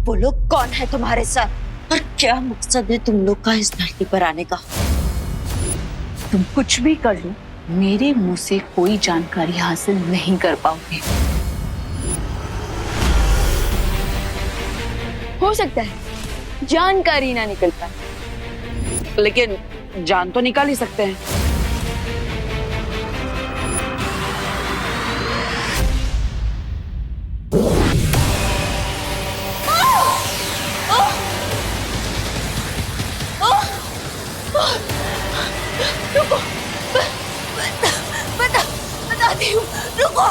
बोलो, कौन है तुम्हारे साथ और क्या मकसद है तुम लोग का इस धरती पर आने का? तुम कुछ भी कर लो, मेरे मुंह से कोई जानकारी हासिल नहीं कर पाओगे। हो सकता है जानकारी ना निकल पाए, लेकिन जान तो निकाल ही सकते हैं। बताती हूँ, रुको।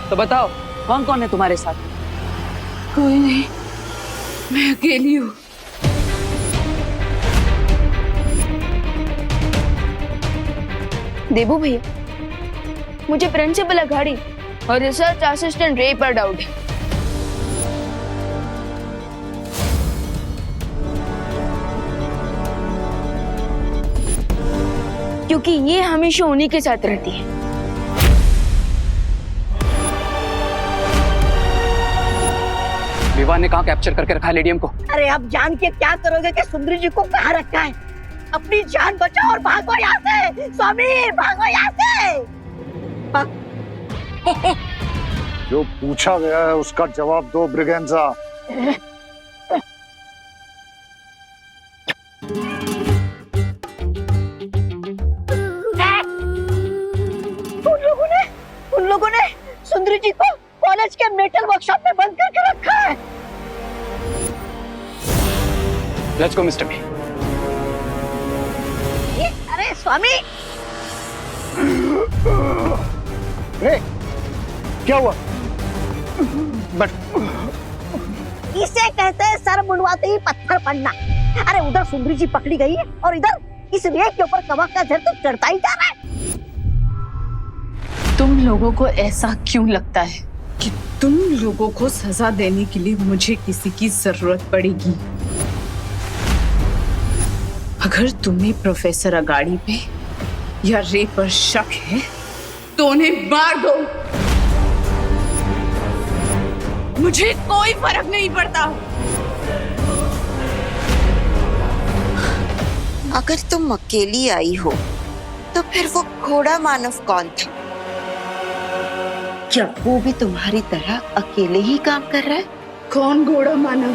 तो बताओ, कौन कौन है तुम्हारे साथ? कोई नहीं, मैं अकेली हूँ। देबू भैया, मुझे प्रिंसिपल अघाड़ी और रिसर्च असिस्टेंट रे पर डाउट है। क्योंकि ये हमेशा उन्हीं के साथ रहती है। विवान ने कहाँ कैप्चर करके रखा है लेडियम को? अरे अब जान के क्या करोगे कि सुंदरी जी को कहाँ रखा है? अपनी जान बचाओ और भागो यहाँ से। स्वामी, भागो यहाँ से। जो पूछा गया है उसका जवाब दो ब्रिगेंजा। उन लोगों ने सुंदरी जी को कॉलेज के मेटल वर्कशॉप में बंद करके रखा है। Let's go mister B. अरे स्वामी, क्या हुआ? बट इसे कहते हैं सर मुंडवाते ही पत्थर पड़ना। अरे उधर सुंदरी जी पकड़ी गई है और इधर इस रेत के ऊपर कवक का जड़ तो चढ़ता ही जा रहा है। तुम लोगों को ऐसा क्यों लगता है कि तुम लोगों को सजा देने के लिए मुझे किसी की जरूरत पड़ेगी? अगर तुम्हें प्रोफेसर अगाड़ी पे या रे पर शक है तो उन्हें मार दो, मुझे कोई फर्क नहीं पड़ता। अगर तुम अकेली आई हो तो फिर वो घोड़ा मानव कौन था? क्या वो भी तुम्हारी तरह अकेले ही काम कर रहा है? कौन घोड़ा मानव?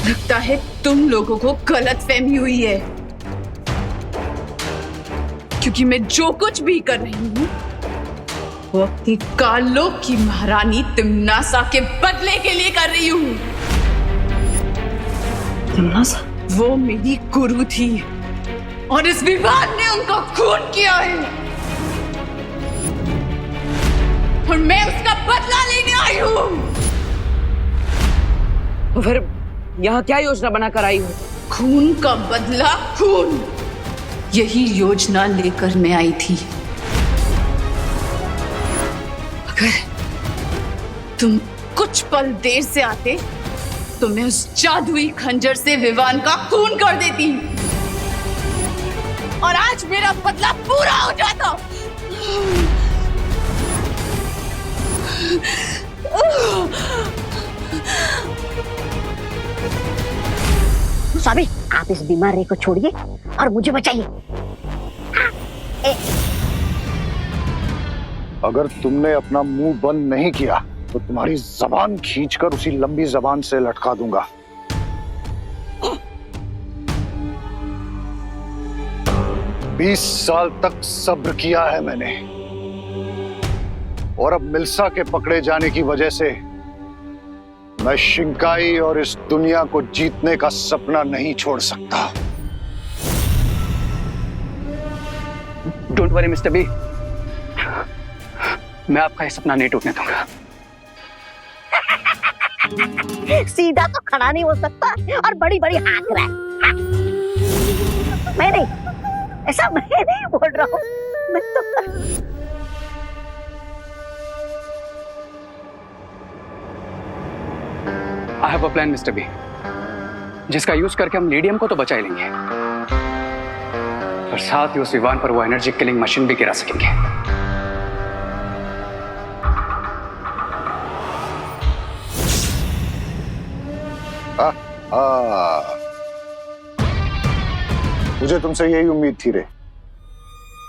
लगता है तुम लोगों को गलतफहमी हुई है, क्योंकि मैं जो कुछ भी कर रही हूँ वो अपनी कालों की महारानी तिम्नासा के बदले के लिए कर रही हूँ। तिम्नासा? वो मेरी गुरु थी और इस विवाद ने उनका खून किया है और मैं उसका बदला लेने आई हूँ। तो फिर यहाँ क्या योजना बनाकर आई हो? खून का बदला खून, यही योजना लेकर मैं आई थी। अगर तुम कुछ पल देर से आते तो मैं उस जादुई खंजर से विवान का खून कर देती और आज मेरा बदला पूरा हो जाता। स्वामी, आप इस बीमार रे को छोड़िए और मुझे बचाइए। अगर तुमने अपना मुंह बंद नहीं किया तो तुम्हारी जबान खींचकर उसी लंबी जबान से लटका दूंगा। बीस साल तक सब्र किया है मैंने और अब मिल्सा के पकड़े जाने की वजह से मैं शिंकाई और इस दुनिया को जीतने का सपना नहीं छोड़ सकता। डोंट वरी मिस्टर बी, मैं आपका ये सपना नहीं टूटने दूंगा। सीधा तो खड़ा नहीं हो सकता और बड़ी बड़ी हाँक रहा है। मैं नहीं, ऐसा मैं नहीं बोल रहा हूँ, मैं तो I have a plan, Mr. B. जिसका यूज करके हम लीडियम को तो बचा ही लेंगे, और साथ ही उस विवान पर वो एनर्जी किलिंग मशीन भी गिरा सकेंगे। मुझे तुमसे यही उम्मीद थी रे।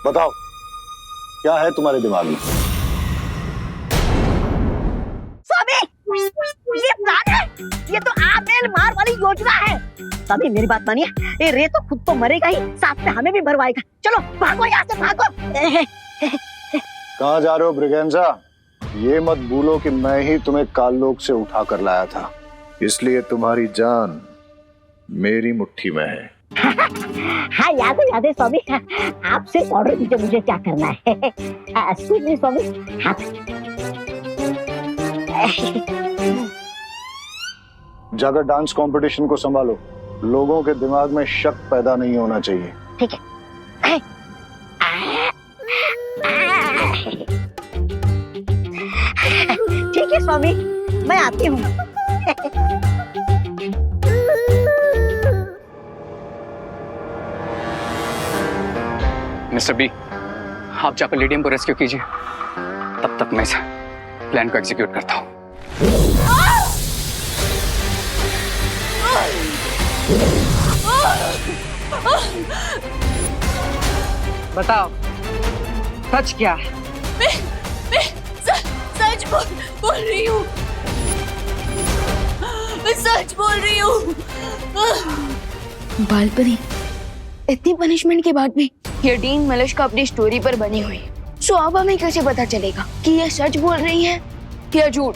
बताओ क्या है तुम्हारे दिमाग में? स्वामी, ये प्लान है, ये तो आमेल मार वाली योजना है। स्वामी मेरी बात मानिए, ये रे तो खुद तो मरेगा ही, साथ में हमें भी मरवाएगा। चलो भागो यहाँ से, भागो। कहाँ जा रहे हो ब्रिगेंजा? ये मत भूलो कि मैं ही तुम्हें काललोक से उठा कर लाया था, इसलिए तुम्हारी जान मेरी मुट्ठी में है। हाँ याद है स्वामी, आपसे ऑर्डर दीजिए मुझे क्या करना है। एक्सक्यूज मी स्वामी। हाँ। जाकर डांस कंपटीशन को संभालो, लोगों के दिमाग में शक पैदा नहीं होना चाहिए। ठीक है। ठीक है स्वामी, मैं आती हूँ। मिस्टर बी, आप जाकर लीडियम को रेस्क्यू कीजिए, तब तक मैं इस प्लान को एग्जीक्यूट करता हूँ। बताओ सच क्या है? मैं सच बोल रही हूँ। मैं सच बोल रही हूँ। बालपरी, इतनी पनिशमेंट के बाद भी ये डीन मलिश्का अपनी स्टोरी पर बनी हुई है। सो अब हमें कैसे पता चलेगा कि ये सच बोल रही है या झूठ?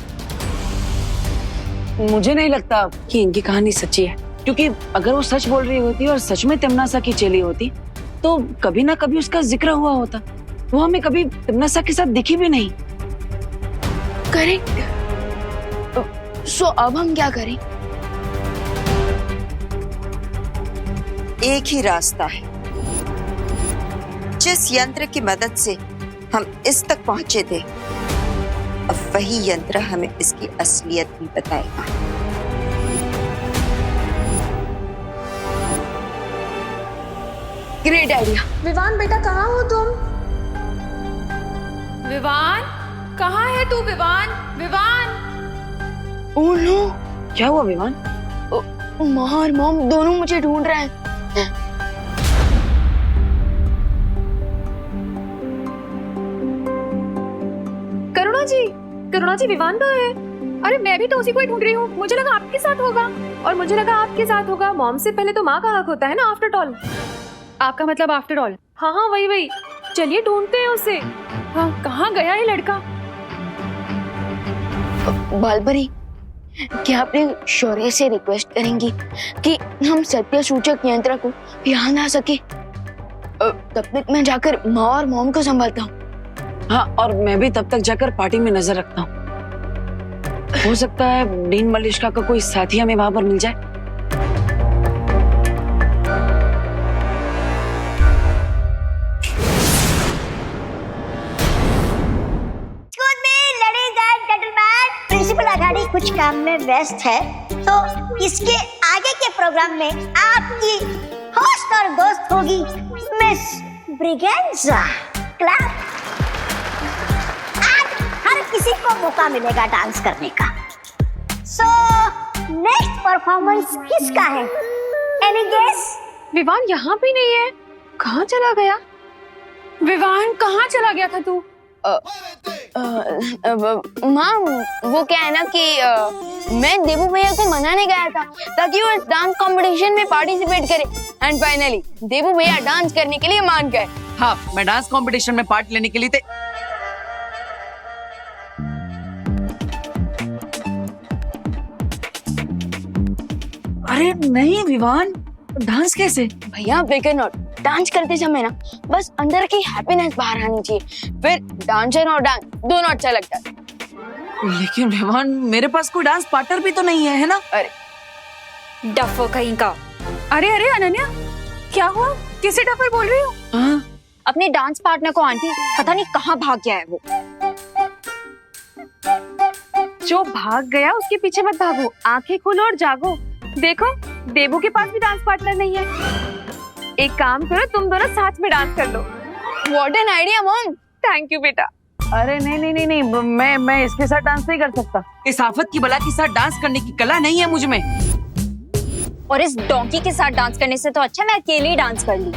मुझे नहीं लगता कि इनकी कहानी सच्ची है, क्योंकि अगर वो सच बोल रही होती और सच में तिमनासा की चेली होती तो कभी ना कभी उसका जिक्र हुआ होता। वो हमें कभी तिमनासा के साथ दिखी भी नहीं। करेक्ट। सो अब हम क्या करें? एक ही रास्ता है, जिस यंत्र की मदद से हम इस तक पहुंचे थे, अब वही यंत्र हमें इसकी असलियत भी बताएगा। Great idea. विवान बेटा कहाँ हो तुम? विवान कहाँ है तू? विवान ओह नो, क्या हुआ विवान? माँ और मॉम दोनों मुझे ढूंढ रहे हैं। करुणा जी विवान कहाँ है? अरे मैं भी तो उसी को ही ढूंढ रही हूँ। मुझे लगा आपके साथ होगा, और मुझे लगा आपके साथ होगा। मॉम से पहले तो माँ का हक होता है ना, आफ्टर ऑल। आपका मतलब आफ्टर ऑल? हाँ हाँ वही। चलिए ढूंढते हैं उसे। हाँ कहाँ गया ये लड़का? बालपरी, क्या अपने शौर्य से रिक्वेस्ट करेंगी कि हम सत्य सूचक यंत्र को यहाँ ला सके? तब तक मैं जाकर माँ और मॉम को संभालता हूँ। हाँ, और मैं भी तब तक जाकर पार्टी में नजर रखता हूँ। हो सकता है डीन मलिश्का का कोई साथी हमें वहां पर मिल जाए। प्रिंसिपल अघाड़ी कुछ काम में व्यस्त है, तो इसके आगे के प्रोग्राम में आपकी होस्ट और दोस्त होगी मिस ब्रिगेंजा। क्लैप। आज हर किसी को मौका मिलेगा डांस करने का। सो नेक्स्ट परफॉर्मेंस किसका है? Any guess? विवान यहाँ भी नहीं है, कहाँ चला गया? विवान कहाँ चला गया था तू? माँ, वो क्या है ना कि मैं देवू भैया को मनाने गया था ताकि वो डांस कंपटीशन में पार्टिसिपेट करे, एंड फाइनली देवू भैया डांस करने के लिए मान गए। हाँ, मैं डांस कंपटीशन में पार्ट लेने के लिए थे। अरे नहीं विवान, डांस कैसे? भैया बिगर नॉट, डांस करते समय ना बस अंदर की हैप्पीनेस बाहर आनी चाहिए, फिर डांसर और डांस दोनों अच्छा लगता है। लेकिन विवान, मेरे पास कोई डांस पार्टनर भी तो नहीं है, है ना? अरे डफर कहीं का। अरे अरे अनन्या, क्या हुआ? किसे डफर बोल रही हो? हाँ, अपने डांस पार्टनर को आंटी पता नहीं कहाँ भाग गया है वो। जो भाग गया उसके पीछे मत भागो, आंखें खोलो और जागो। देखो देबू के पास भी डांस पार्टनर नहीं है। एक काम करो, तुम दोनों साथ में डांस कर लो। What an idea mom. Thank you बेटा। अरे नहीं, मैं इसके साथ डांस नहीं कर सकता। इस आफत की बला के साथ डांस करने की कला नहीं है मुझ में। और इस डोंकी के साथ डांस करने से तो अच्छा मैं अकेले ही डांस कर ली।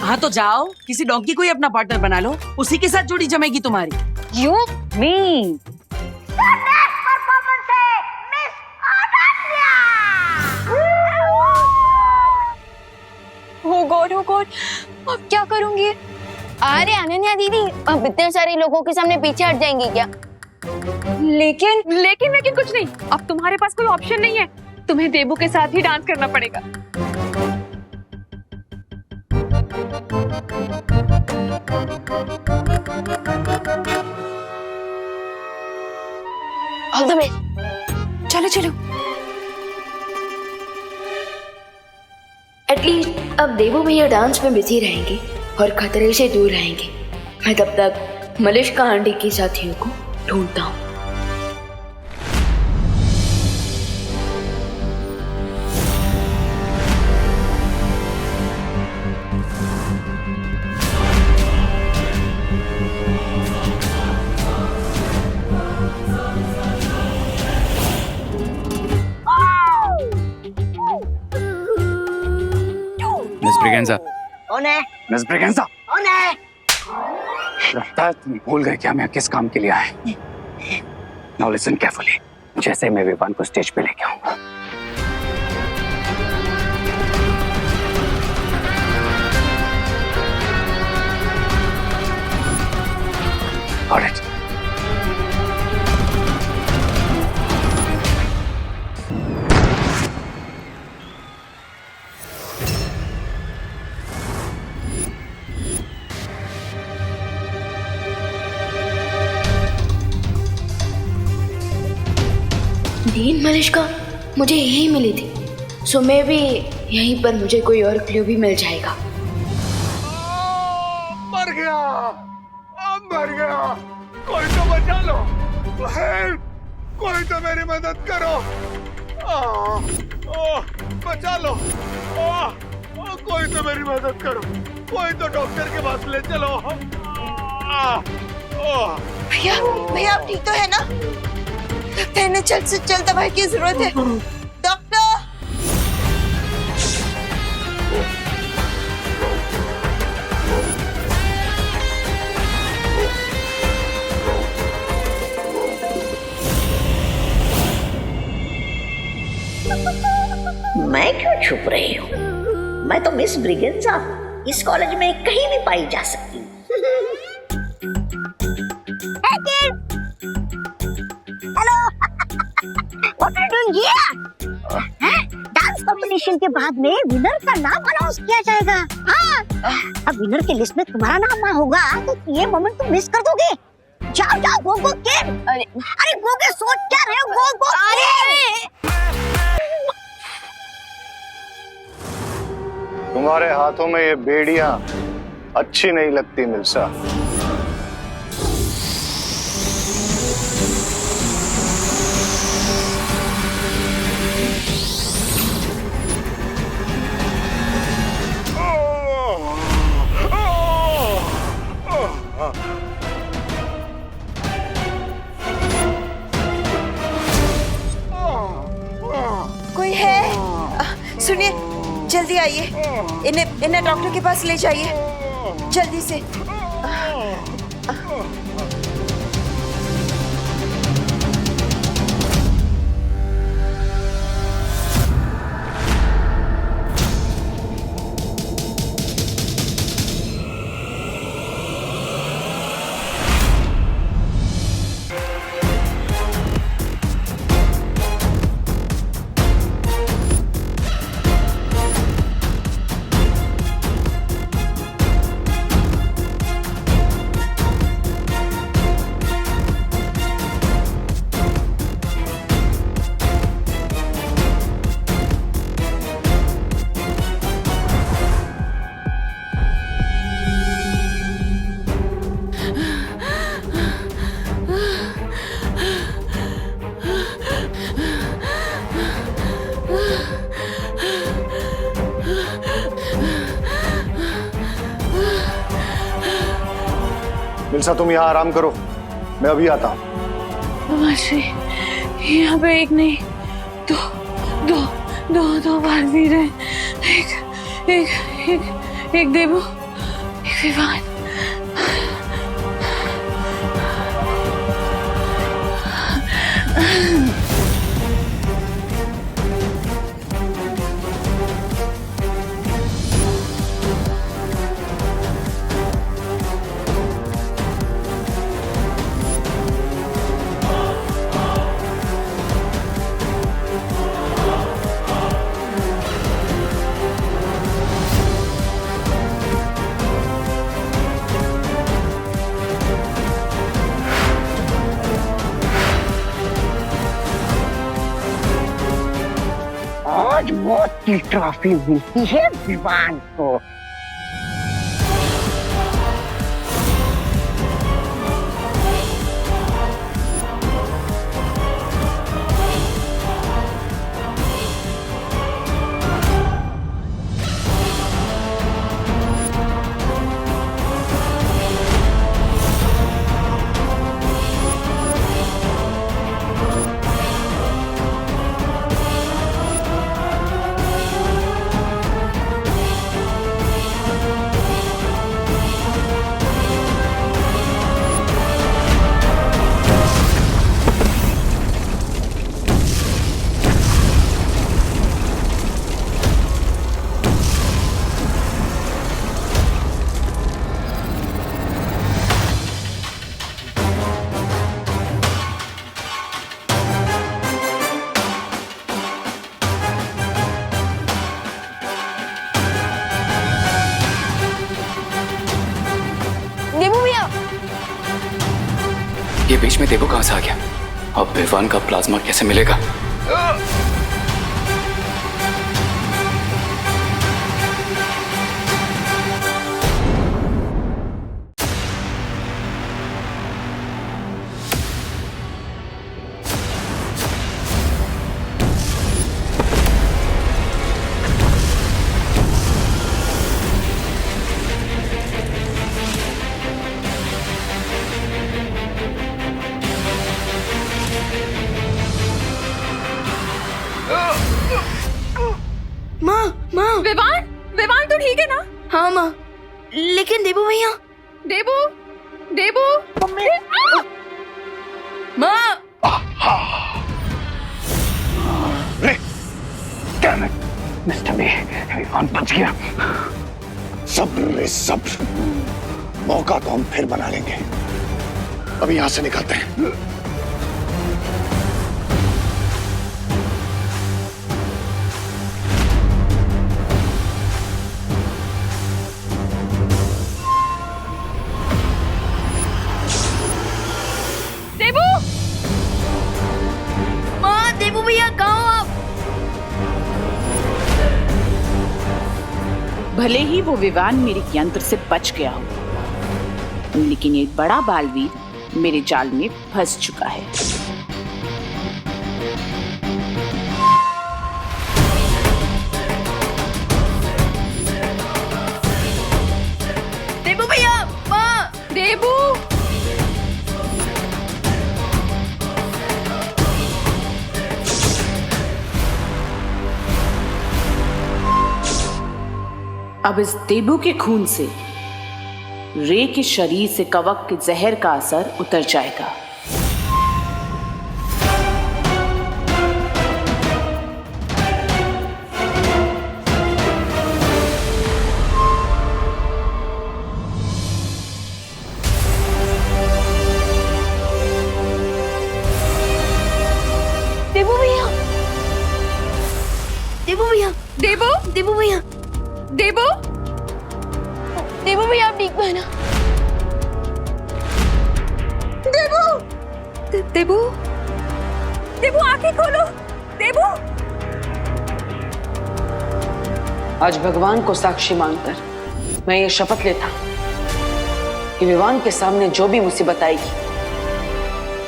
हाँ तो जाओ, किसी डोंकी को ही अपना पार्टनर बना लो, उसी के साथ जोड़ी जमेगी तुम्हारी। यू मी परफॉर्मेंस है मिस अनन्या। ओ गॉड, अब क्या करूंगी? अरे अनन्या दीदी, अब इतने सारे लोगों के सामने पीछे हट जाएंगी क्या? लेकिन कुछ नहीं। अब तुम्हारे पास कोई ऑप्शन नहीं है, तुम्हें देबू के साथ ही डांस करना पड़ेगा। All the best. चलो एटलीस्ट अब देवू भैया डांस में बिजी रहेंगे और खतरे से दूर रहेंगे। मैं तब तक मलिश्का आंटी की साथियों को ढूंढता हूँ। मिस ब्रिगेंजा, कौन है? मिस ब्रिगेंजा, कौन है? लगता है तुम भूल गए क्या मैं किस काम के लिए आए। Now listen carefully. जैसे मैं विवान को स्टेज पे लेके आऊंगा, ऑलराइट, दीन मलिश्का मुझे यही मिली थी, सो मैं भी यहीं पर मुझे कोई और क्लू भी मिल जाएगा। मर गया, कोई तो बचा लो, हेल्प, कोई तो मेरी मदद करो, बचा लो, कोई तो मेरी मदद करो, कोई तो डॉक्टर के पास ले चलो। भैया आप ठीक तो है ना? लगता है इन्हें जल्द से जल्द दवाई की जरूरत है। डॉक्टर, मैं क्यों छुप रही हूँ? मैं तो मिस ब्रिगेंजा इस कॉलेज में कहीं भी पाई जा सकती हूँ। Hello, what are you doing here? Dance competition के बाद में विनर का नाम अनाउंस किया जाएगा। हाँ, अब विनर के लिस्ट में तुम्हारा नाम ना होगा तो ये मोमेंट तुम मिस कर दोगे। जाओ गो किड। अरे गो के सोच क्या रहे हो? गो तुम्हारे हाथों में ये बेड़ियां अच्छी नहीं लगती मिल्सा। कोई है? सुनिए, जल्दी आइए, इन्हें डॉक्टर के पास ले जाइए जल्दी से। मिल्सा तुम यहाँ आराम करो, मैं अभी आता हूँ। मासी, यहाँ पे एक नहीं दो दो दो दो बार वीर है। एक एक एक एक देवू, एक विवान। आज मौत की ट्रॉफी मिलती है विवान को। ये बीच में देवू कहां से आ गया? अब विवान का प्लाज्मा कैसे मिलेगा? माँ विवान, विवान तो ठीक है ना? हाँ माँ, लेकिन देबू भैया। देबू, देबू, माँ मिस्टर बी, विवान बच गया। सब्र रे सब्र, मौका तो हम फिर बना लेंगे। अभी यहाँ से निकलते हैं। देबू, माँ, देबू भैया कहाँ हो आप? भले ही वो विवान मेरे यंत्र से बच गया हो, लेकिन एक बड़ा बालवीर मेरे जाल में फंस चुका है। देबू भैया, माँ, देबू, अब इस देबू के खून से रे के शरीर से कवक के जहर का असर उतर जाएगा। देबू भैया, देबू भैया, देबू, देबू भैया, देबू, देबू भैया आप ठीक है ना? देबू, देबू, देबू आंखें खोलो, देबू। आज भगवान को साक्षी मानकर मैं ये शपथ लेता कि विवान के सामने जो भी मुसीबत आएगी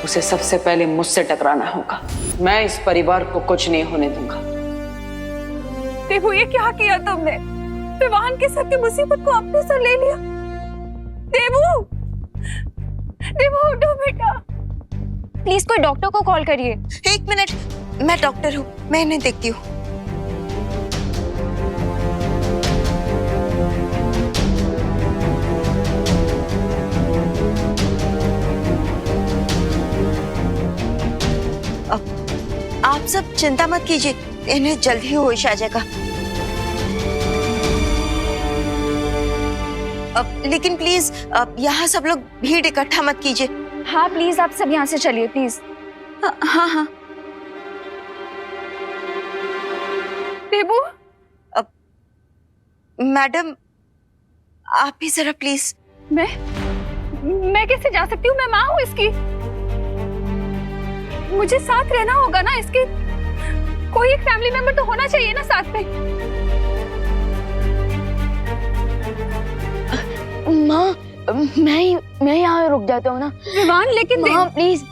उसे सबसे पहले मुझसे टकराना होगा। मैं इस परिवार को कुछ नहीं होने दूंगा। देबू, ये क्या किया तुमने? विवान के सर की मुसीबत को अपने सर ले लिया। देबू, देवो उठो बेटा, प्लीज कोई डॉक्टर को कॉल करिए। 1 मिनट, मैं डॉक्टर हूँ, मैं इन्हें देखती हूँ। आप सब चिंता मत कीजिए, इन्हें जल्द ही होश आ जाएगा। लेकिन प्लीज यहाँ सब लोग भीड़ इकट्ठा मत कीजिए। हाँ प्लीज आप सब यहाँ से चलिए प्लीज। हाँ हाँ। देवो, मैडम आप भी जरा प्लीज। मैं कैसे जा सकती हूँ? मैं माँ हूँ इसकी, मुझे साथ रहना होगा ना इसके। कोई एक फैमिली मेंबर तो होना चाहिए ना साथ में। माँ, मैं यहाँ रुक जाता हूँ ना। विवान लेकिन माँ प्लीज,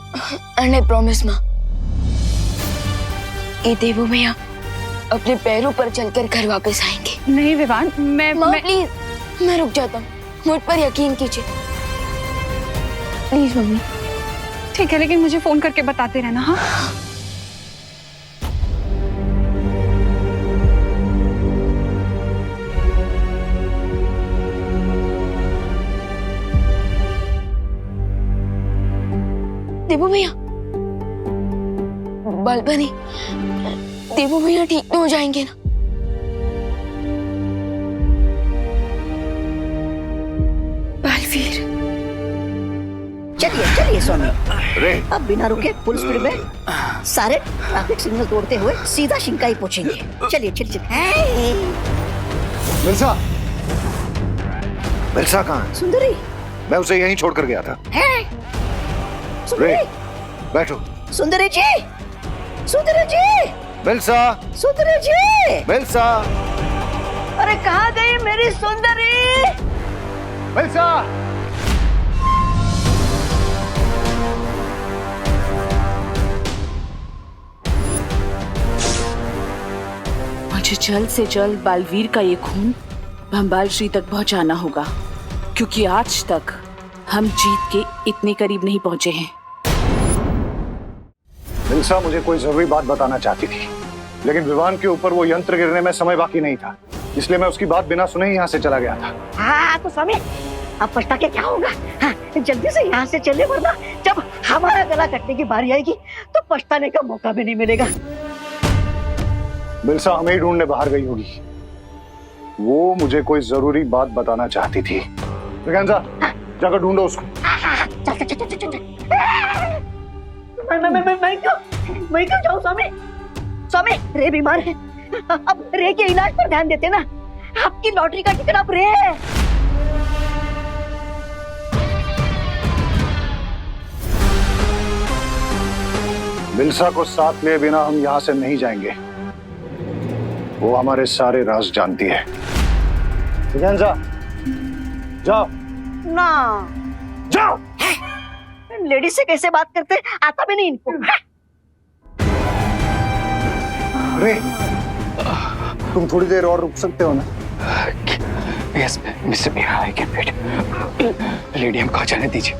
एंड आई प्रॉमिस माँ, ये देवो भैया अपने पैरों पर चलकर घर वापस आएंगे। नहीं विवान, माँ प्लीज, मैं रुक जाता हूँ, मुझ पर यकीन कीजिए प्लीज मम्मी। ठीक है, लेकिन मुझे फोन करके बताते रहना। हाँ देवो भैया, बालपनी, देवो भैया ठीक तो हो जाएंगे ना? बालवीर, चलिए चलिए स्वामी, रे अब बिना रुके फुल स्पीड में सारे ट्रैफिक सिग्नल तोड़ते हुए सीधा शिंकाई पहुंचेंगे। चलिए चलिए चलिए। मिल्सा, मिल्सा कहाँ है? सुंदरी, मैं उसे यहीं छोड़कर गया था। है सुंदरी, रे बैठो। सुंदरी जी, सुंदरी जी, मिल्सा, सुंदरी जी। मिल्सा, अरे कहाँ गई मेरी सुंदरी? मिल्सा। मुझे जल्द से जल्द बालवीर का ये खून भंबाल श्री तक पहुंचाना होगा, क्योंकि आज तक हम जीत के इतने करीब नहीं पहुंचे हैं। मिल्सा मुझे कोई जरूरी बात बताना चाहती थी, लेकिन विवान के ऊपर वो यंत्र गिरने में समय बाकी नहीं था, इसलिए मैं उसकी बात बिना सुने ही यहाँ से चला गया था। हाँ तो स्वामी, अब पछता के क्या होगा? हाँ, जल्दी से यहाँ से चले, वरना जब हमारा गला कटने की बारी आएगी तो पछताने का मौका भी नहीं मिलेगा। मिल्सा हमें ही ढूंढने बाहर गई होगी, वो मुझे कोई जरूरी बात बताना चाहती थी। जाकर ढूंढो उसको। चल चल चल चल चल। मैं क्यों जाऊँ स्वामी? स्वामी, रे बीमार है, अब रे के इलाज पर ध्यान देते ना। आपकी लॉटरी का टिकट अब रे है। मिल्सा को साथ लिए बिना हम यहाँ से नहीं जाएंगे, वो हमारे सारे राज जानती है। जाओ ना, जाओ। लेडीज से कैसे बात करते, आता भी नहीं इनको। अरे तुम थोड़ी देर और रुक सकते हो ना? Yes mister Meera, I can wait. Lady हमको आ जाने दीजिए।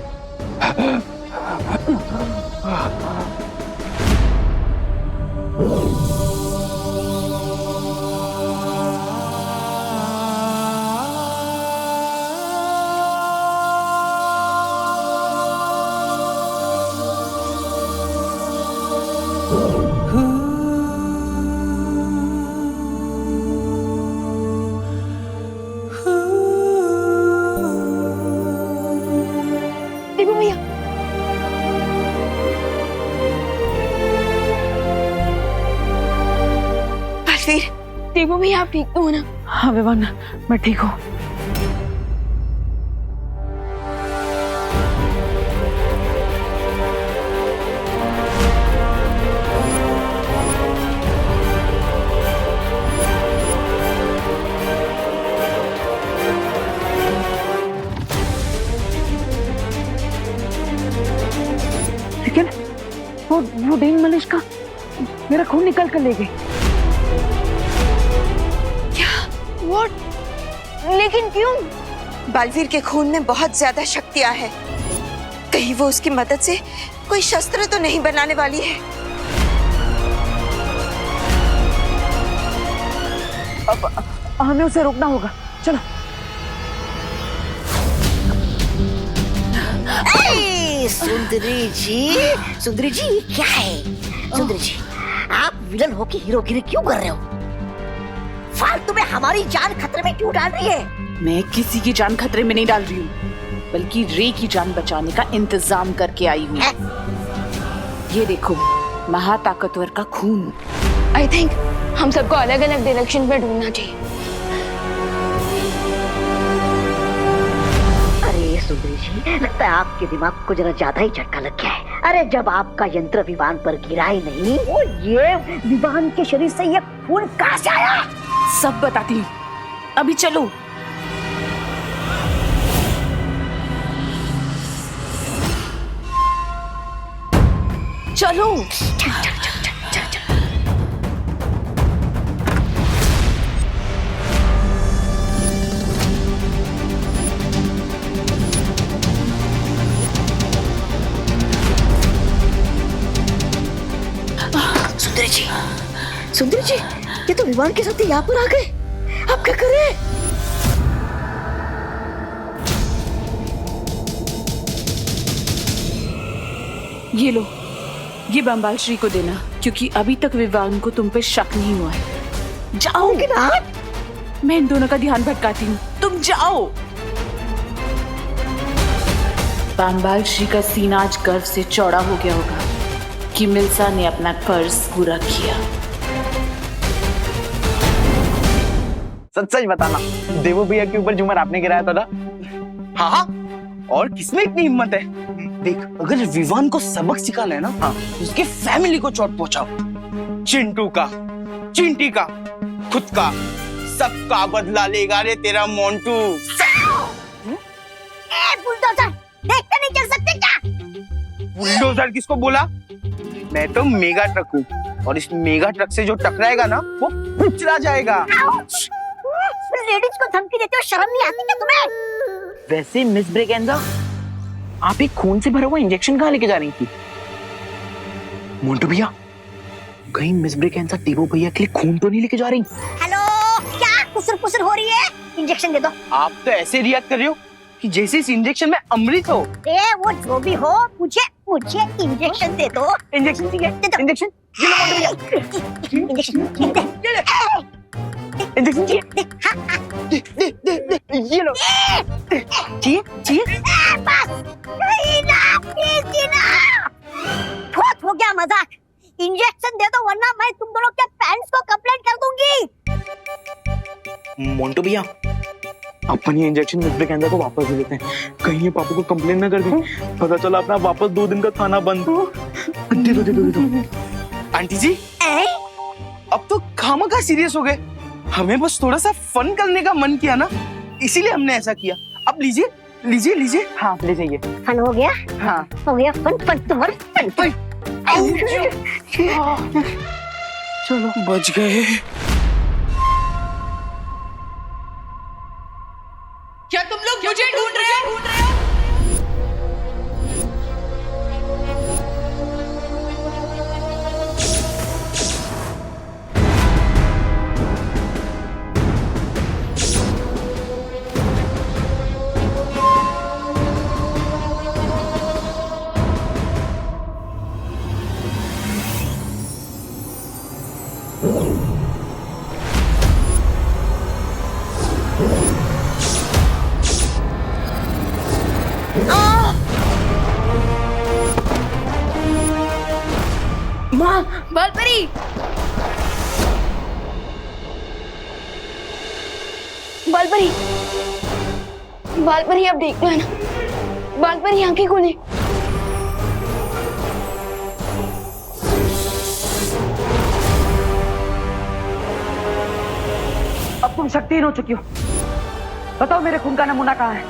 देवो भैया, बालवीर, देवो भैया आप ठीक तो हो ना? हाँ विवान, मैं ठीक हूँ। लेकिन वो डेंग मलिश का मेरा खून निकल कर ले गई। What? लेकिन क्यों? बालवीर के खून में बहुत ज्यादा शक्तियां हैं। कहीं वो उसकी मदद से कोई शस्त्र तो नहीं बनाने वाली है। अब हमें उसे रोकना होगा, चलो। सुंदरी जी ये क्या है? सुंदरी जी, आप विलन होके हीरोगिरी क्यों कर रहे हो? फालतू में हमारी जान खतरे में क्यों डाल रही है? मैं किसी की जान खतरे में नहीं डाल रही हूँ, बल्कि रे की जान बचाने का इंतजाम करके आई हूँ। ये देखो, महाताकतवर का खून। आई थिंक हम सबको अलग अलग डायरेक्शन में ढूंढना चाहिए। अरे सुंदरी जी, लगता है आपके दिमाग को जरा ज्यादा ही झटका लग गया है। अरे जब आपका यंत्र विमान पर गिरा ही नहीं, वो ये विमान के शरीर से ये खून कहां से आया? सब बताती हूँ, अभी चलो। चलो। सुंदरी जी, ये तो विमान के साथ यहाँ पर आ गए। अब क्या करें? ये लो, ये बम्बाल श्री को देना, क्योंकि अभी तक विवान को तुम पे शक नहीं हुआ है। जाओ। मैं इन दोनों का ध्यान भटकाती हूँ, तुम जाओ। बम्बाल श्री का सीना आज गर्व से चौड़ा हो गया होगा कि मिल्सा ने अपना फर्ज पूरा किया। सच सच बताना, देवो भैया के ऊपर झूमर आपने गिराया था ना? हाँ हाँ, और किसमें इतनी हिम्मत है? देख, अगर विवान को सबक सिखाना है ना, हाँ, उसके फैमिली को चोट पहुंचाओ। चिंटू का, चिंटी का, खुद का, सबका बदला लेगा रे तेरा मोंटू। बुलडोजर, देखते नहीं चल सकते क्या? बुलडोजर किसको बोला? मैं तो मेगा ट्रक हूँ, और इस मेगा ट्रक से जो टकराएगा ना, वो कुचला जाएगा। लेडीज को धमकी देते हो, शर्म नहीं आती क्या तुम्हें? वैसे मिस ब्रेगेंजा, आप एक खून से भरा हुआ इंजेक्शन कहाँ लेके जा रही थी? मोंटू भैया, कहीं मिस ब्रेगेंजा देवो भैया के लिए खून तो नहीं लेके जा रही? हेलो, क्या कुसर हो रही है? इंजेक्शन दे दो। आप तो ऐसे रिएक्ट कर रहे हो कि जैसे इस इंजेक्शन में अमृत हो। वो जो भी हो, मुझे इंजेक्शन दे दो। इंजेक्शन ठीक है, इंजेक्शन ये लो मोंटू भैया। इंजेक्शन इंजेक्शन दे, ये लो। चाहिए? बस, बहुत हो गया मजाक। इंजेक्शन दे दो, वरना मैं तुम दोनों के पेरेंट्स को कंप्लेंट कर दूंगी। मोंटू भैया, अपन ये इंजेक्शन मिस ब्रेगेंजा को वापस दे देते हैं, कहीं ये पापा को कंप्लेंट ना कर दें। पता चला अपना वापस 2 दिन का खाना बंद। दे दो। आंटी जी, अब तो खामखा सीरियस हो गए। हमें बस थोड़ा सा फन करने का मन किया ना, इसीलिए हमने ऐसा किया। अब लीजिए। हाँ, ले जाइए। फन हो गया? हाँ, हो गया फन तुम्हारा फन। चलो, बच गए। क्या तुम लोग मुझे ढूंढ रहे हो? माँ, बालपरी! बालपरी अब देखना है ना। बालपरी आंखें खोले। अब तुम शक्तिहीन हो चुकी हो। बताओ मेरे खून का नमूना कहाँ है?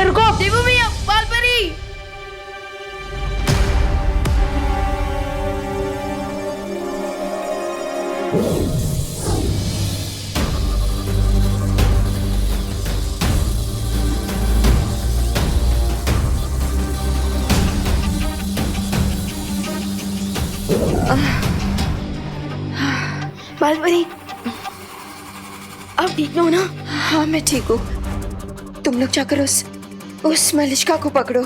रुको, देवू भैया, बालपरी! बालपरी, आप ठीक हो ना? हाँ मैं ठीक हूँ। तुम लोग जाकर उस मलिष्का को पकड़ो।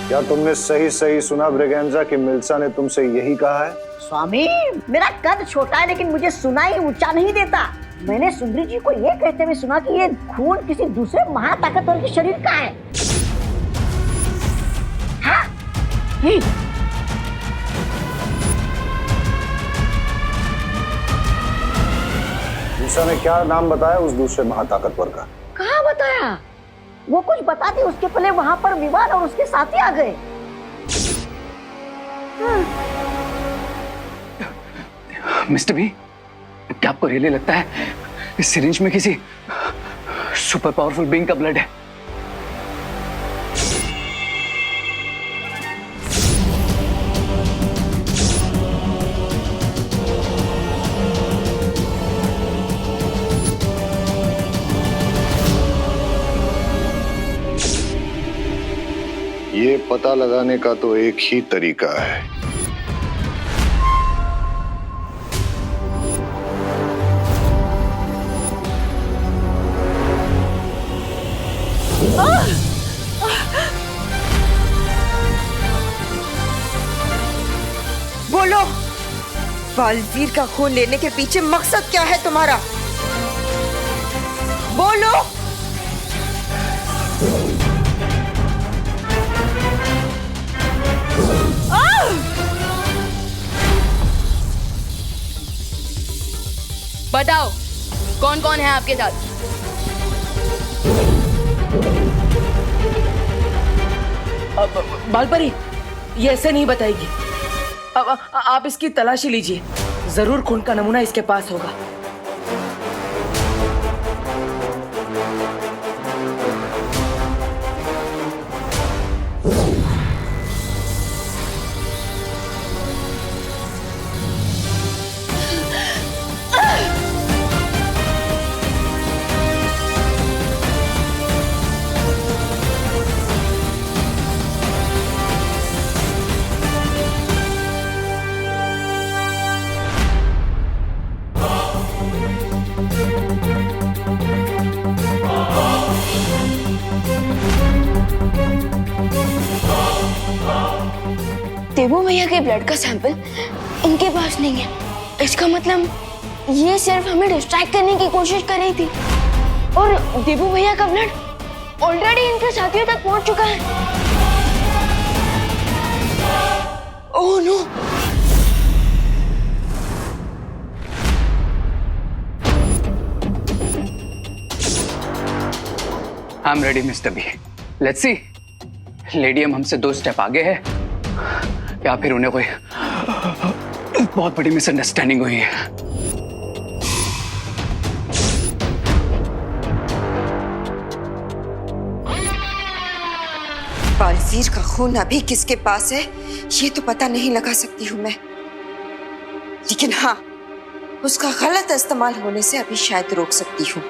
क्या तुमने सही सही सुना ब्रिगेंजा कि मिल्सा ने तुमसे यही कहा है? स्वामी, मेरा कद छोटा है लेकिन मुझे सुनाई ऊंचा नहीं देता। मैंने सुंदरी जी को ये कहते हुए सुना कि ये खून किसी दूसरे महाताकतवर के शरीर का है। हाँ? मिल्सा ने क्या नाम बताया उस दूसरे महाताकतवर का? कहाँ बताया? वो कुछ बताती उसके पहले वहां पर विवान और उसके साथी आ गए। मिस्टर बी, क्या आपको रियली लगता है इस सिरिंज में किसी सुपर पावरफुल बीइंग का ब्लड है? ये पता लगाने का तो एक ही तरीका है। बोलो, बालवीर का खून लेने के पीछे मकसद क्या है तुम्हारा? बोलो। बताओ, कौन कौन है आपके साथ? बालपरी, ये ऐसे नहीं बताएगी। अब आप इसकी तलाशी लीजिए, जरूर खून का नमूना इसके पास होगा। देवू भैया के ब्लड का सैंपल इनके पास नहीं है। इसका मतलब ये सिर्फ हमें डिस्ट्रैक्ट करने की कोशिश कर रही थी और देवू भैया का ब्लड ऑलरेडी इनके साथियों तक पहुंच चुका है। Oh no! I am ready mister B. Let's see, लेडियम हमसे 2 स्टेप आगे है या फिर उन्हें कोई बहुत बड़ी मिसअंडरस्टैंडिंग हुई है। बालवीर का खून अभी किसके पास है ये तो पता नहीं लगा सकती हूँ मैं, लेकिन हाँ, उसका गलत इस्तेमाल होने से अभी शायद रोक सकती हूँ।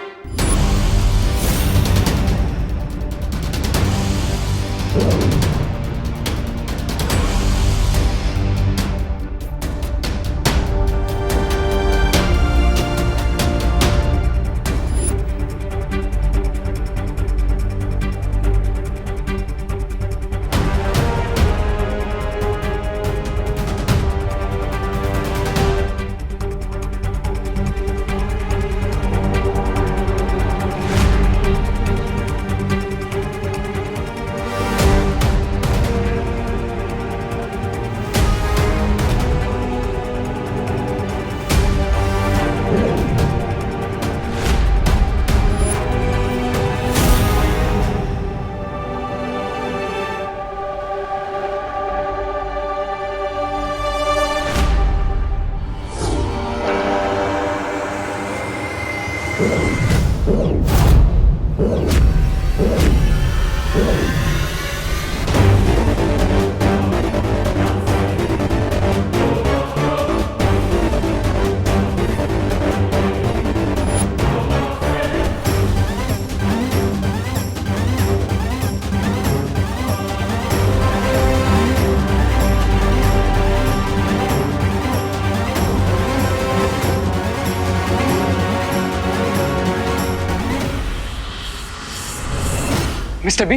मिस्टर बी,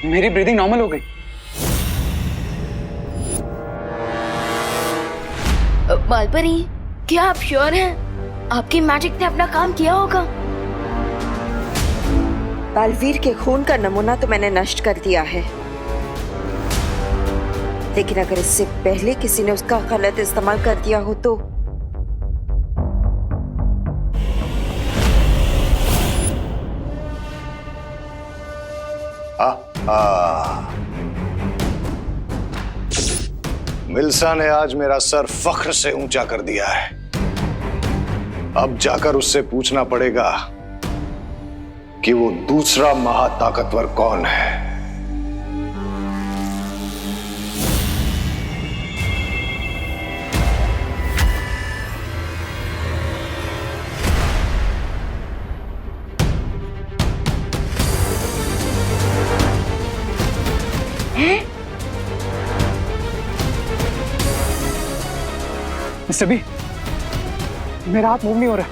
मेरी ब्रीदिंग नॉर्मल हो गई। बालपरी, क्या आप श्योर हैं आपकी मैजिक ने अपना काम किया होगा? बालवीर के खून का नमूना तो मैंने नष्ट कर दिया है, लेकिन अगर इससे पहले किसी ने उसका गलत इस्तेमाल कर दिया हो तो मिल्सा ने आज मेरा सर फख्र से ऊंचा कर दिया है। अब जाकर उससे पूछना पड़ेगा कि वो दूसरा महाताकतवर कौन है। मिस्टर बी, मेरा हाथ मूव नहीं हो रहा।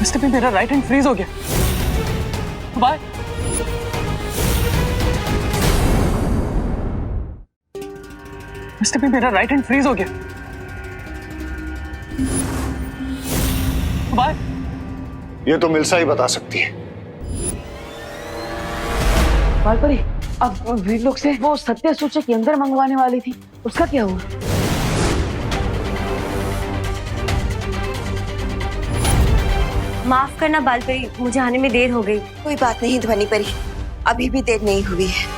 मिस्टर बी, मेरा राइट हैंड फ्रीज हो गया। बाय। मिस्टर बी, मेरा राइट हैंड फ्रीज हो गया। बाय। ये तो मिल्सा ही बता सकती है। बालपरी, अब वीर लोग से वो सत्य सूचक यंत्र मंगवाने वाली थी, उसका क्या हुआ? माफ करना बालपरी, मुझे आने में देर हो गई। कोई बात नहीं ध्वनि परी, अभी भी देर नहीं हुई है।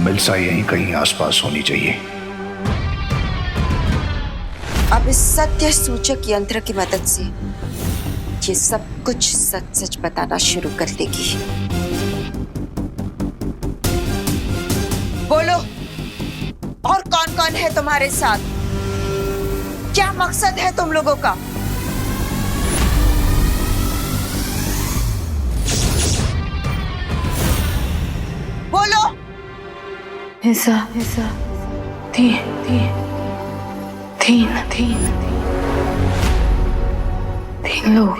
मिल्सा यहीं कहीं आसपास होनी चाहिए। अब इस सत्य सूचक यंत्र की मदद से ये सब कुछ सच सच बताना शुरू कर देगी। बोलो, और कौन कौन है तुम्हारे साथ? क्या मकसद है तुम लोगों का? बोलो। ऐसा थी तीन लोग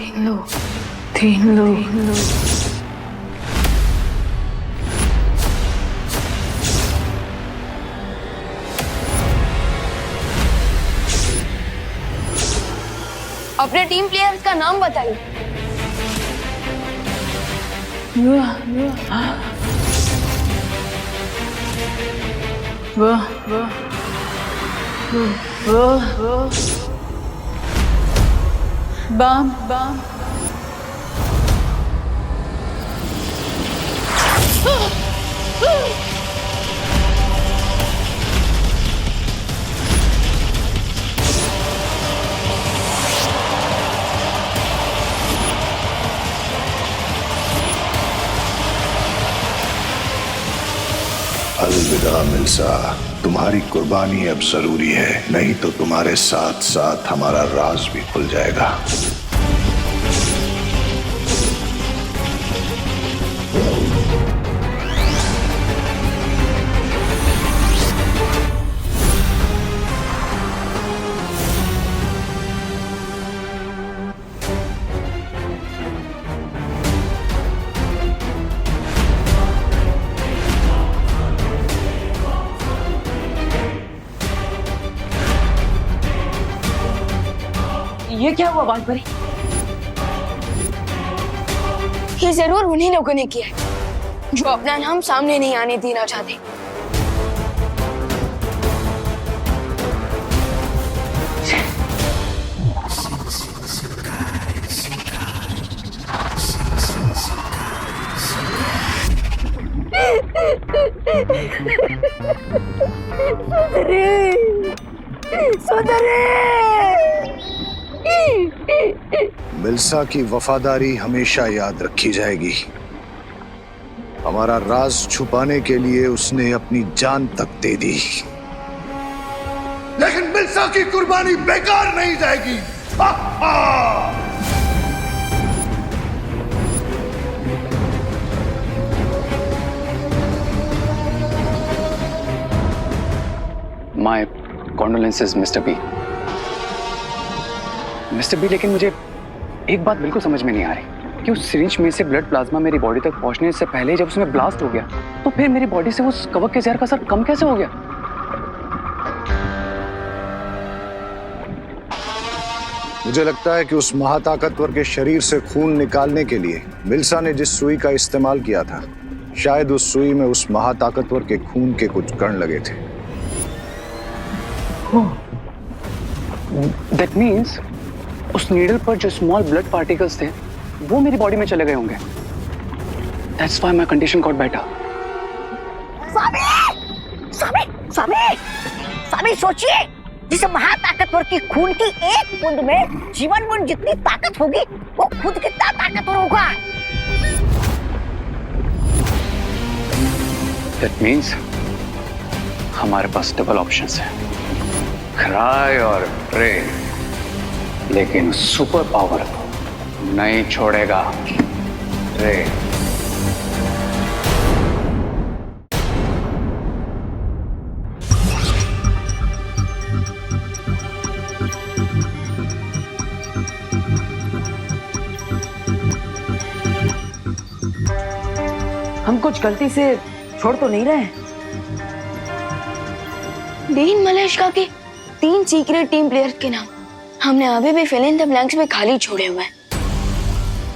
अपने टीम प्लेयर्स का नाम बताइए। बम अलविदा मिल्सा, तुम्हारी कुर्बानी अब जरूरी है, नहीं तो तुम्हारे साथ साथ हमारा राज भी खुल जाएगा। ये क्या हुआ बालपरी? ये जरूर उन्हीं लोगों ने किया है जो अपना नाम सामने नहीं आने देना चाहते। मिल्सा की वफादारी हमेशा याद रखी जाएगी। हमारा राज छुपाने के लिए उसने अपनी जान तक दे दी, लेकिन मिल्सा की कुर्बानी बेकार नहीं जाएगी। हा, हा। My condolences mister B. Mister B, लेकिन मुझे एक बात बिल्कुल समझ में नहीं आ रही कि उस सिरिंज में से ब्लड प्लाज्मा मेरी बॉडी तक पहुंचने से पहले जब उसमें ब्लास्ट हो गया तो फिर मेरी बॉडी से उस कवक के जहर का असर कम कैसे हो गया? मुझे लगता है कि उस महाताकतवर के शरीर से खून निकालने के लिए मिल्सा ने जिस सुई का इस्तेमाल किया था, शायद उस सुई में उस महाताकतवर के खून के कुछ कण लगे थे। दैट मीन्स उस नीडल पर जो स्मॉल ब्लड पार्टिकल्स थे वो मेरी बॉडी में चले गए होंगे। That's why my condition got better. स्वामी सोचिए, जिस महाताकतवर की खून की एक बूंद में जीवन बूंद जितनी ताकत होगी, वो खुद कितना ताकतवर होगा। That means हमारे पास डबल ऑप्शंस हैं, क्राई और प्रे, लेकिन सुपर पावर नहीं छोड़ेगा रे। हम कुछ गलती से छोड़ तो नहीं रहे? डीन मलेशिया के 3 सीक्रेट टीम प्लेयर्स के नाम हमने अभी भी फिल इन द ब्लैंक्स में खाली छोड़े हुए हैं।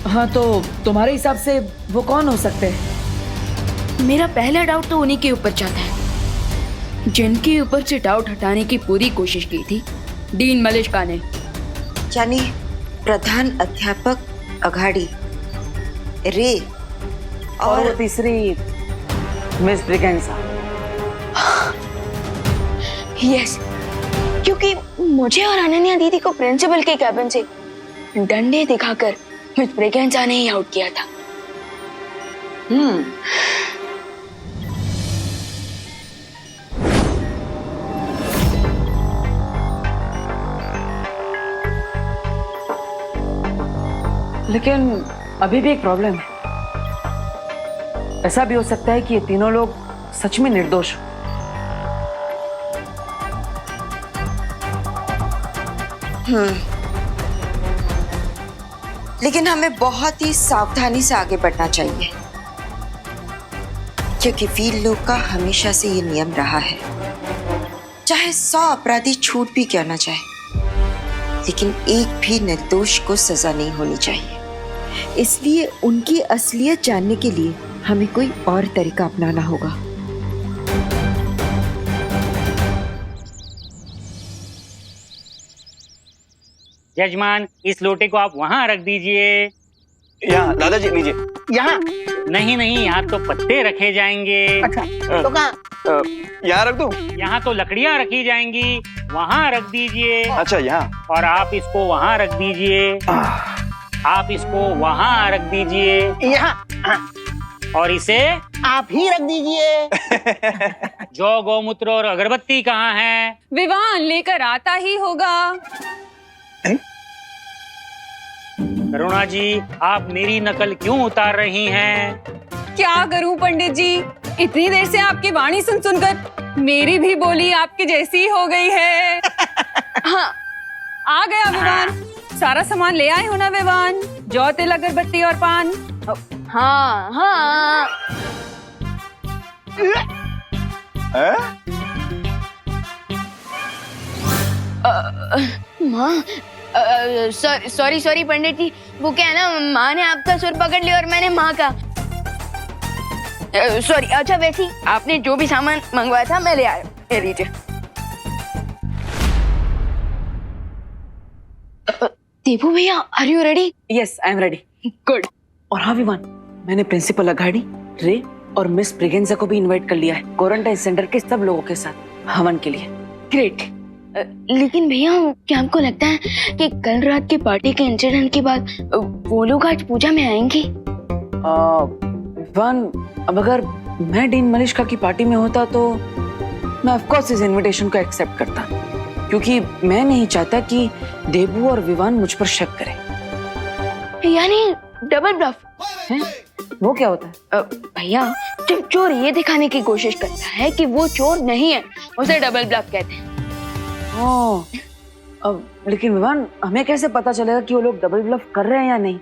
हाँ, तो तुम्हारे हिसाब से वो कौन हो सकते हैं? मेरा पहला डाउट तो उन्हीं के ऊपर जाता है जिनके ऊपर से डाउट हटाने की पूरी कोशिश की थी डीन मलेशिया ने, यानी प्रधान अध्यापक अघाड़ी, रे और तीसरी मिस ब्रिगेंजा। यस, क्योंकि मुझे और अनन्या दीदी को प्रिंसिपल के कैबिन से डंडे दिखाकर मिस ब्रिगेंजा ने ही आउट किया था। लेकिन अभी भी एक प्रॉब्लम है। ऐसा भी हो सकता है कि ये तीनों लोग सच में निर्दोष हो। लेकिन हमें बहुत ही सावधानी से आगे बढ़ना चाहिए, क्योंकि वीर लोग का हमेशा से ये नियम रहा है, चाहे 100 अपराधी छूट भी क्यों ना जाए, लेकिन एक भी निर्दोष को सजा नहीं होनी चाहिए। इसलिए उनकी असलियत जानने के लिए हमें कोई और तरीका अपनाना होगा। यजमान, इस लोटे को आप वहाँ रख दीजिए। यहाँ दादाजी लीजिए। यहाँ नहीं नहीं, यहाँ तो पत्ते रखे जाएंगे। अच्छा तो कहाँ? यहाँ रख दूँ? यहाँ तो लकड़ियाँ रखी जाएंगी, वहाँ रख दीजिए। अच्छा यहाँ। और आप इसको वहाँ रख दीजिए। आप इसको वहाँ रख दीजिए। यहाँ। और इसे आप ही रख दीजिए। जौ, गौमूत्र और अगरबत्ती कहाँ है? विवान लेकर आता ही होगा। करुणा जी, आप मेरी नकल क्यों उतार रही हैं? क्या करूं पंडित जी, इतनी देर से आपकी वाणी सुन सुनकर मेरी भी बोली आपकी जैसी हो गई है। हाँ, आ गया विवान। सारा सामान ले आए हो ना विवान? जौ, तिल, अगरबत्ती और पान। हाँ हाँ। माँ, सॉरी पंडित जी, वो क्या है ना, माँ ने आपका सुर पकड़ लिया और मैंने माँ का। सॉरी। अच्छा वैसे ही आपने जो भी सामान मंगवाया था मैं ले आया, ले लीजिए। देवू भैया, are you ready? Yes, I am ready. Good. और हाँ विवान, मैंने प्रिंसिपल अघाड़ी, रे और मिस ब्रिगेंजा को भी इनवाइट कर लिया है क्वारंटाइन सेंटर के सब लोगों के साथ हवन के लिए। ग्रेट। लेकिन भैया, क्या आपको लगता है कि कल रात की पार्टी के इंसिडेंट के बाद वो लोग आज पूजा में आएंगे? विवान, अब अगर मैं डीन मलिश्का की पार्टी में होता तो मैं ऑफ कोर्स इस इनविटेशन को एक्सेप्ट करता, क्योंकि मैं नहीं चाहता कि देबू और विवान मुझ पर शक करें। यानी डबल ब्लफ है? वो क्या होता है? भैया, जब चोर ये दिखाने की कोशिश करता है कि वो चोर नहीं है, उसे डबल ब्लफ कहते हैं। अब लेकिन विवान, हमें कैसे पता चलेगा कि वो लोग डबल ब्लफ कर रहे हैं या नहीं?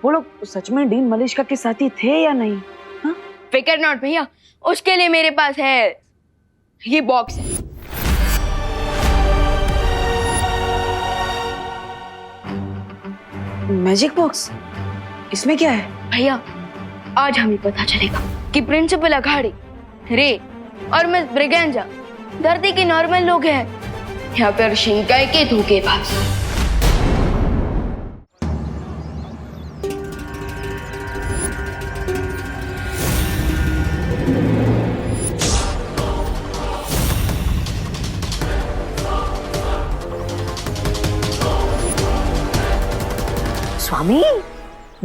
वो लोग सच में डीन मलिश्का के साथी थे या नहीं? हाँ? फिकर नॉट भैया, उसके लिए मेरे पास है ये बॉक्स है। Magic box? इसमें क्या है? भैया, आज हमें पता चलेगा कि प्रिंसिपल अघाड़ी, रे और मिस ब्रिगेंजा धरती के नॉर्मल लोग हैं या फिर शिंकाई के धोखेबाज। स्वामी,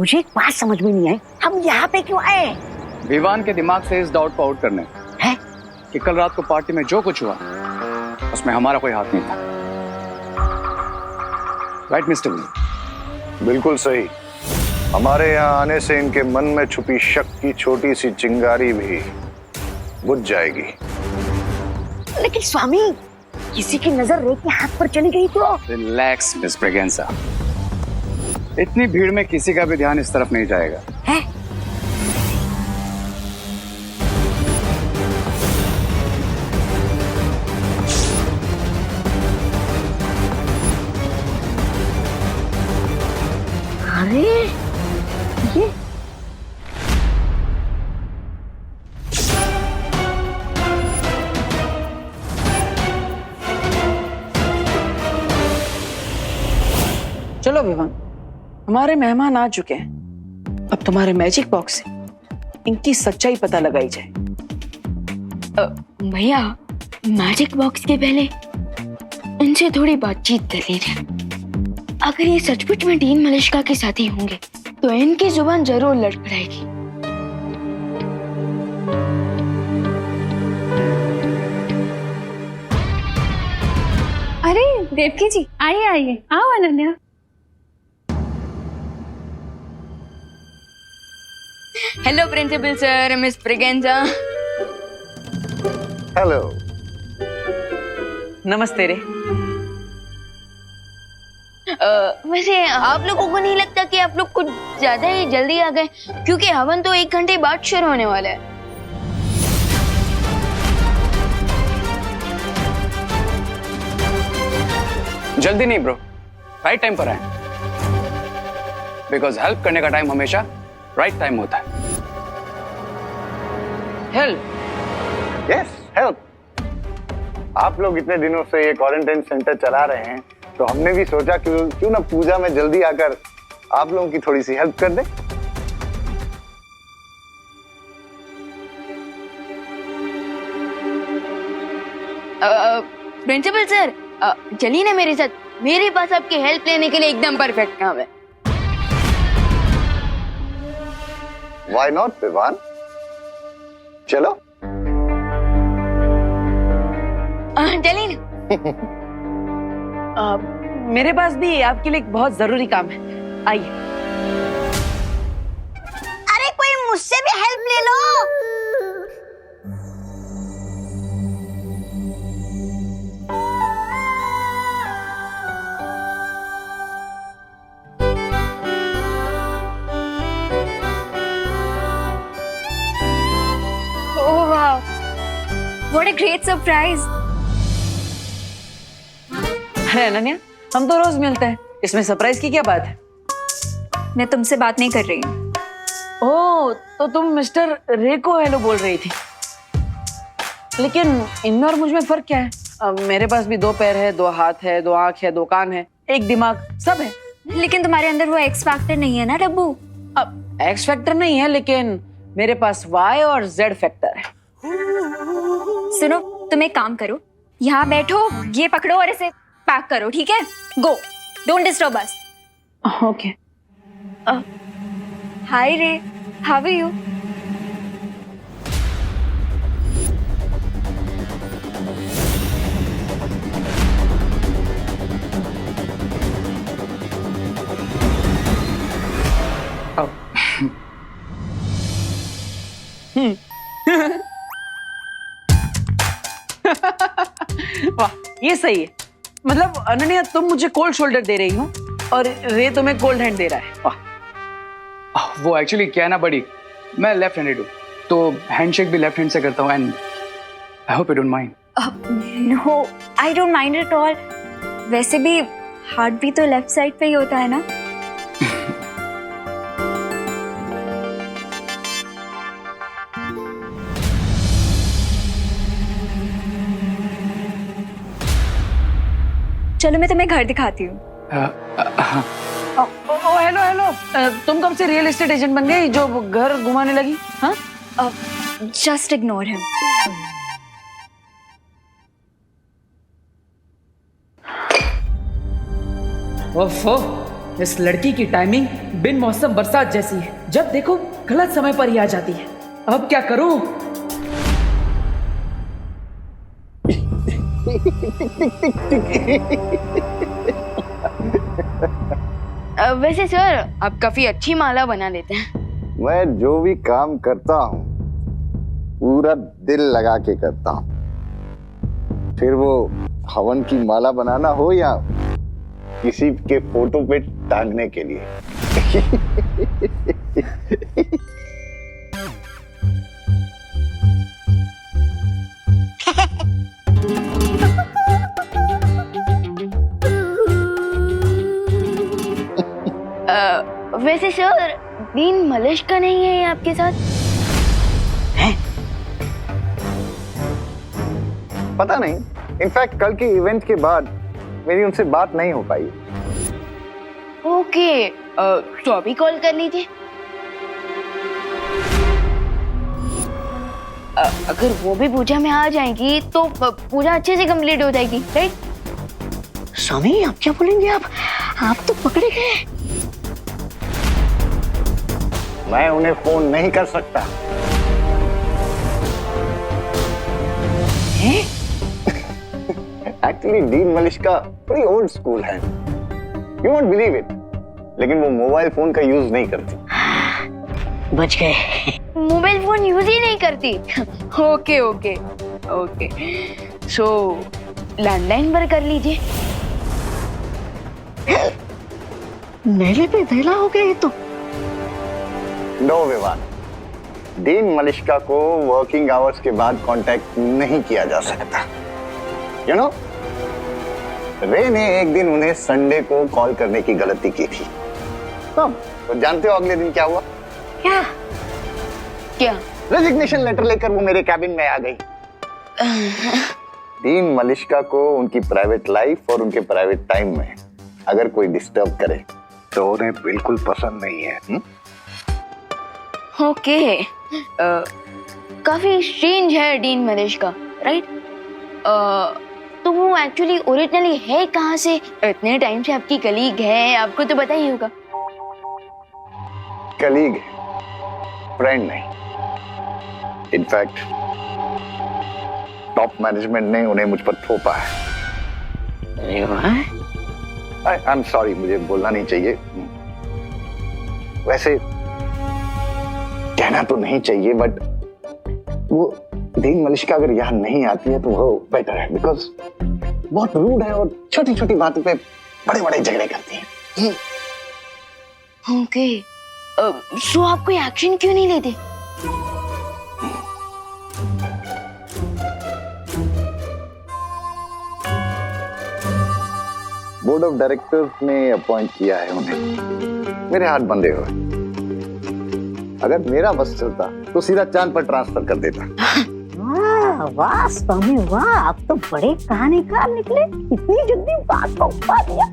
मुझे एक बात समझ में नहीं आई, हम यहाँ पे क्यों आए? विवान के दिमाग से इस डाउट को आउट करने हैं कि कल रात को पार्टी में जो कुछ हुआ उसमें हमारा कोई हाथ नहीं था। राइट मिस्टर विजय? बिल्कुल सही। हमारे यहाँ आने से इनके मन में छुपी शक की छोटी सी चिंगारी भी बुझ जाएगी। लेकिन स्वामी, किसी की नजर रे के हाथ पर चली गई तो? रिलैक्स मिस ब्रिगेंजा, इतनी भीड़ में किसी का भी ध्यान इस तरफ नहीं जाएगा। है? अरे ये चलो विवान, हमारे मेहमान आ चुके हैं। अब तुम्हारे मैजिक बॉक्स से इनकी सच्चाई पता लगाई जाए। भैया, मैजिक बॉक्स के पहले इनसे थोड़ी बातचीत कर लीजिए। अगर ये सचमुच में डीन मलिश्का के साथी होंगे तो इनकी जुबान जरूर लड़खड़ाएगी। अरे देवकी जी, आइए आइए, आओ Ananya. Hello principal sir, miss Braganza. Hello. नमस्ते रे। वैसे आप लोगों को नहीं लगता कि आप लोग कुछ ज्यादा ही जल्दी आ गए, क्योंकि हवन तो 1 घंटे बाद शुरू होने वाला है। जल्दी नहीं ब्रो, राइट टाइम पर आए, बिकॉज हेल्प करने का टाइम हमेशा राइट टाइम होता है। हेल्प? Yes, help. आप लोग इतने दिनों से ये क्वारंटाइन सेंटर चला रहे हैं, तो हमने भी सोचा क्यों ना पूजा में जल्दी आकर आप लोगों की थोड़ी सी हेल्प कर दें। प्रिंसिपल सर, चलिए ना मेरे साथ, मेरे पास आपकी हेल्प लेने के लिए एकदम परफेक्ट काम है। Why not, Vivaan? चलो। चलिए ना। मेरे पास भी आपके लिए एक बहुत जरूरी काम है, आइए। अरे कोई मुझसे भी हेल्प ले लो। ओह वाह, व्हाट अ ग्रेट सरप्राइज। अरे अनन्या, हम तो रोज मिलते हैं, इसमें सरप्राइज की क्या बात है? मैं तुमसे बात नहीं कर रही हूँ। ओह, तो तुम मिस्टर रे को हेलो बोल रही थी। लेकिन इनमें और मुझ में फर्क क्या है? मेरे पास भी 2 पैर है, 2 हाथ है, 2 आंख है, 2 कान है, 1 दिमाग, सब है। लेकिन तुम्हारे अंदर वो एक्स फैक्टर नहीं है ना डब्बू। अब एक्स फैक्टर नहीं है, लेकिन मेरे पास वाई और जेड फैक्टर है। सुनो, तुम एक काम करो, यहाँ बैठो, ये पकड़ो और इसे पैक करो, ठीक है? गो, डोंट डिस्टर्ब अस। ओके। हाय रे, हाउ आर यू? वाह, ये सही है। मतलब अनन्या, तुम मुझे कोल्ड शोल्डर दे रही हो और रे तुम्हें कोल्ड हैंड दे रहा है। वाह। वो एक्चुअली क्या है ना बड़ी, मैं लेफ्ट हैंडेड हूँ, तो हैंडशेक भी लेफ्ट हैंड से करता हूँ, and I hope you don't mind. No, I don't mind at all. वैसे भी हार्ट भी तो लेफ्ट साइड पे ही होता है ना। चलो मैं तुम्हें घर दिखाती हूँ। हेलो हेलो, तुम कब से रियल एस्टेट एजेंट बन गई जो घर घुमाने लगी? हाँ, जस्ट इग्नोर हिम। ओफो, इस लड़की की टाइमिंग बिन मौसम बरसात जैसी है, जब देखो गलत समय पर ही आ जाती है। अब क्या करूं? वैसे सर, आप काफी अच्छी माला बना लेते हैं। मैं जो भी काम करता हूँ पूरा दिल लगा के करता हूँ, फिर वो हवन की माला बनाना हो या किसी के फोटो पे टांगने के लिए। वैसे सर, दीन मलिश का नहीं है आपके साथ? है? पता नहीं, इनफैक्ट कल के इवेंट के बाद मेरी उनसे बात नहीं हो पाई। ओके, तो अभी कॉल कर लीजिए। अगर वो भी पूजा में आ जाएंगी तो पूजा अच्छे से कंप्लीट हो जाएगी, राइट? स्वामी, आप क्या बोलेंगे? आप तो पकड़े गए। मैं उन्हें फोन नहीं कर सकता। एक्चुअली डीन मलिश्का बड़ी ओल्ड स्कूल है, यू वोंट बिलीव इट, लेकिन वो मोबाइल फोन का यूज नहीं करती। बच गए। मोबाइल फोन यूज ही नहीं करती। ओके ओके ओके, सो लैंडलाइन पर कर लीजिए। मेले पे धैला हो गया ये तो। नो विवान, डीन मलिश्का को वर्किंग आवर्स के बाद कांटेक्ट नहीं किया जा सकता। यू नो, रे ने एक दिन उन्हें संडे को कॉल करने की गलती की थी। तो जानते हो अगले दिन क्या हुआ? क्या? रेजिग्नेशन लेटर लेकर वो मेरे कैबिन में आ गई। डीन मलिश्का को उनकी प्राइवेट लाइफ और उनके प्राइवेट टाइम में अगर कोई डिस्टर्ब करे तो उन्हें बिल्कुल पसंद नहीं है। ओके, काफी स्ट्रेंज है डीन मलिश्का, राइट? तो वो एक्चुअली ओरिजिनली है कहाँ से? इतने टाइम से आपकी कलीग है, आपको तो पता ही होगा। कलीग, फ्रेंड नहीं। इनफैक्ट टॉप मैनेजमेंट ने उन्हें मुझ पर थोपा है। आई एम सॉरी, मुझे बोलना नहीं चाहिए। वैसे कहना तो नहीं चाहिए, बट वो डीन मलिश्का अगर यहाँ नहीं आती है तो वो बेटर है, बिकॉज बहुत रूड है और छोटी छोटी बातों पे बड़े बड़े झगड़े करती है। ओके, सो आप कोई एक्शन क्यों नहीं लेते? बोर्ड ऑफ डायरेक्टर्स ने अपॉइंट किया है उन्हें। मेरे हाथ बंधे हुए। अगर मेरा बस चलता तो सीधा चांद पर ट्रांसफर कर देता। वाह स्वामी वाह, आप तो बड़े कहानीकार निकले। इतनी जल्दी बात को पा दिया।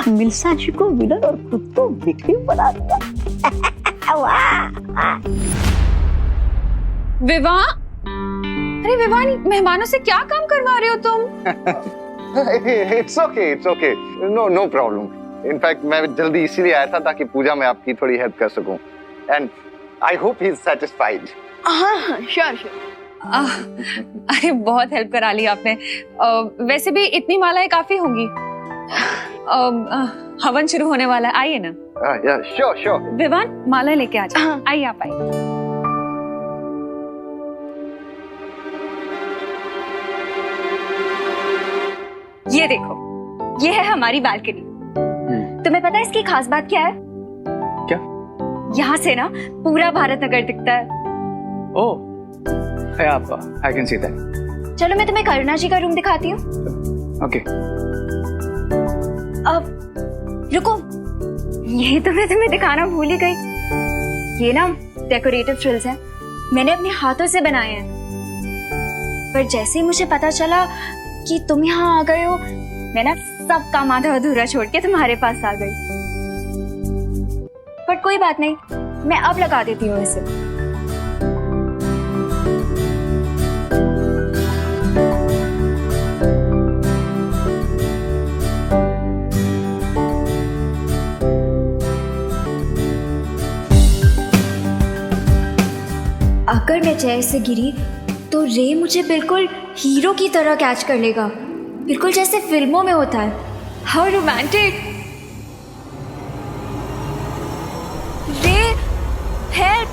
मिल्सा जी को विलन और खुद को विक्टिम बना दिया। वाह। विवाह, अरे विवाह, मेहमानों से क्या काम करवा रहे हो तुम? It's okay, no problem. In fact मैं जल्दी इसीलिए आया था ताकि पूजा में आपकी थोड़ी हेल्प कर सकूं। And I hope he is satisfied. हाँ, श्योर। अरे बहुत हेल्प करा ली आपने। वैसे भी इतनी मालाएं काफी होंगी। हवन शुरू होने वाला है, आइए ना। श्योर। विवान, माला लेके आ जाओ। आइए, आप आइए। ये देखो, ये है हमारी बालकनी। तुम्हें पता है इसकी खास बात क्या है? क्या? यहाँ से ना पूरा भारत नगर दिखता है। ओह, है आपका, I can see that. चलो मैं तुम्हें करुणा जी का रूम दिखाती हूँ। Okay. अब रुको, यही तो मैं तुम्हें दिखाना भूल ही गई। ये ना डेकोरेटिव फ्रिल्स हैं, मैंने अपने हाथों से बनाए हैं। पर जैसे ही मुझे पता चला कि तुम यहाँ आ गए हो, मैं ना सब काम आधा अधूरा छोड़ के तुम्हारे पास आ गई। पर कोई बात नहीं, मैं अब लगा देती हूँ इसे। अगर मैं चेयर से गिरी तो रे मुझे बिल्कुल हीरो की तरह कैच कर लेगा, बिल्कुल जैसे फिल्मों में होता है। How romantic. रे, हेल्प!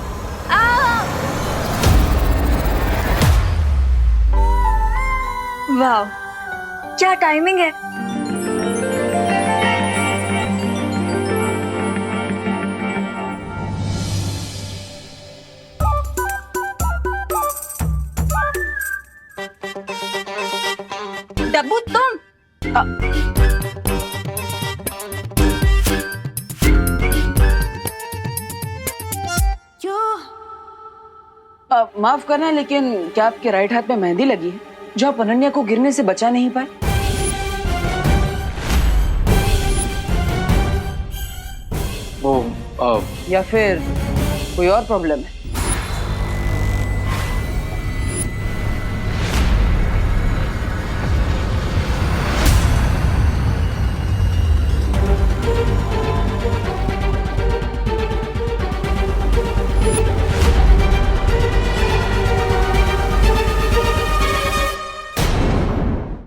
वाह, क्या टाइमिंग है। डब्बू, तुम माफ करना, लेकिन क्या आपके राइट हाथ में मेहंदी लगी है जो आप अनन्या को गिरने से बचा नहीं पाए? या फिर कोई और प्रॉब्लम है?